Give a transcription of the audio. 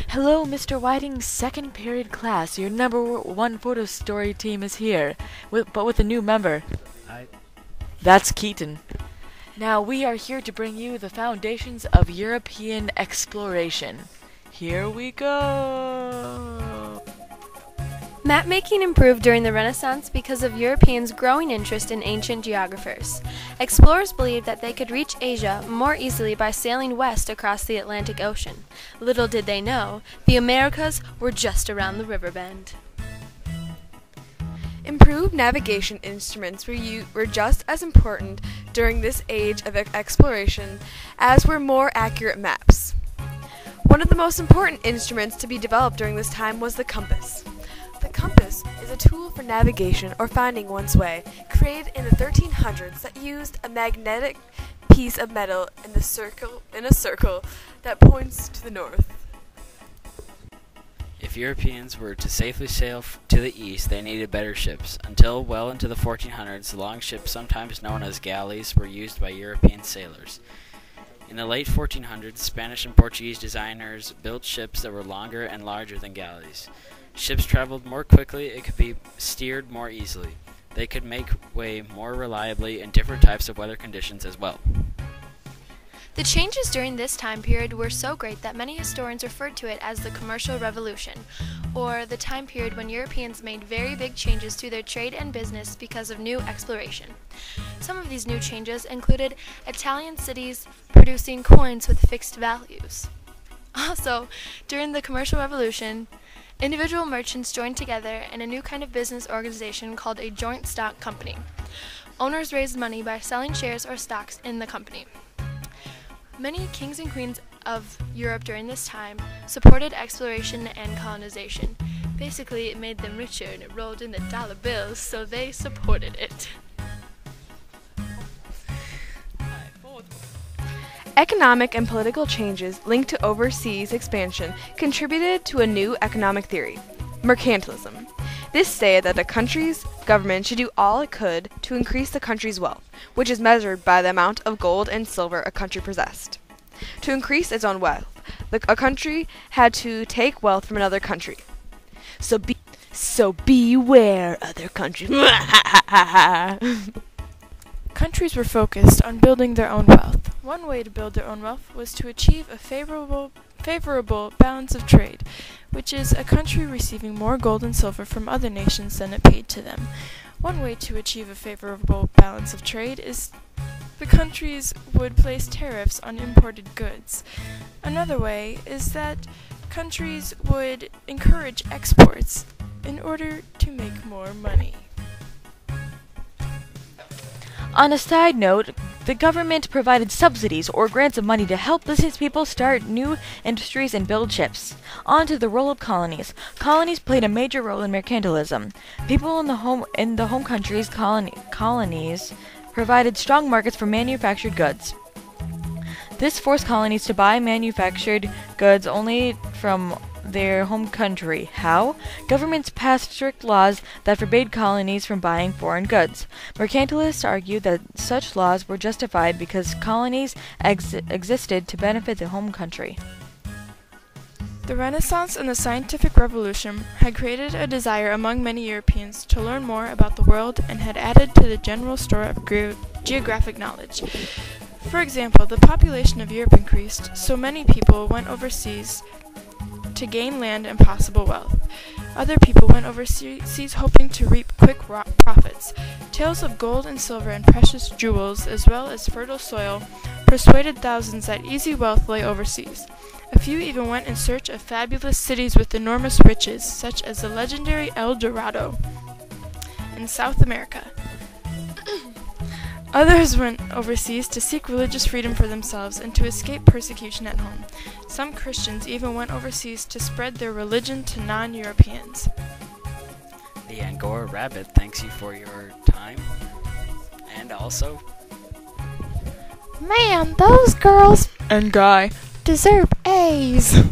Hello, Mr. Whiting's second period class. Your #1 photo story team is here, but with a new member. I That's Keaton. Now we are here to bring you the foundations of European exploration. Here we go. Map making improved during the Renaissance because of Europeans' growing interest in ancient geographers. Explorers believed that they could reach Asia more easily by sailing west across the Atlantic Ocean. Little did they know, the Americas were just around the river bend. Improved navigation instruments were just as important during this age of exploration as were more accurate maps. One of the most important instruments to be developed during this time was the compass. The compass is a tool for navigation or finding one's way, created in the 1300s that used a magnetic piece of metal in a circle that points to the north. If Europeans were to safely sail to the east, they needed better ships. Until well into the 1400s, the long ships, sometimes known as galleys, were used by European sailors. In the late 1400s, Spanish and Portuguese designers built ships that were longer and larger than galleys. Ships traveled more quickly and could be steered more easily. They could make way more reliably in different types of weather conditions as well. The changes during this time period were so great that many historians referred to it as the Commercial Revolution, or the time period when Europeans made very big changes to their trade and business because of new exploration. Some of these new changes included Italian cities producing coins with fixed values. Also, during the Commercial Revolution, individual merchants joined together in a new kind of business organization called a joint stock company. Owners raised money by selling shares or stocks in the company. Many kings and queens of Europe during this time supported exploration and colonization. Basically, it made them richer and it rolled in the dollar bills, so they supported it. Economic and political changes linked to overseas expansion contributed to a new economic theory, mercantilism. This stated that a country's government should do all it could to increase the country's wealth, which is measured by the amount of gold and silver a country possessed. To increase its own wealth, a country had to take wealth from another country. So beware, other countries. Countries were focused on building their own wealth. One way to build their own wealth was to achieve a favorable balance of trade, which is a country receiving more gold and silver from other nations than it paid to them. One way to achieve a favorable balance of trade is the countries would place tariffs on imported goods. Another way is that countries would encourage exports in order to make more money. On a side note, the government provided subsidies or grants of money to help business people start new industries and build ships. On to the role of colonies. Colonies played a major role in mercantilism. People in the home countries' colonies provided strong markets for manufactured goods. This forced colonies to buy manufactured goods only from their home country. How? Governments passed strict laws that forbade colonies from buying foreign goods. Mercantilists argued that such laws were justified because colonies existed to benefit the home country. The Renaissance and the Scientific Revolution had created a desire among many Europeans to learn more about the world and had added to the general store of geographic knowledge. For example, the population of Europe increased, so many people went overseas to gain land and possible wealth. Other people went overseas hoping to reap quick profits. Tales of gold and silver and precious jewels, as well as fertile soil, persuaded thousands that easy wealth lay overseas. A few even went in search of fabulous cities with enormous riches, such as the legendary El Dorado in South America. Others went overseas to seek religious freedom for themselves and to escape persecution at home. Some Christians even went overseas to spread their religion to non-Europeans. The Angora Rabbit thanks you for your time, and also, Man, those girls And Guy deserve A's.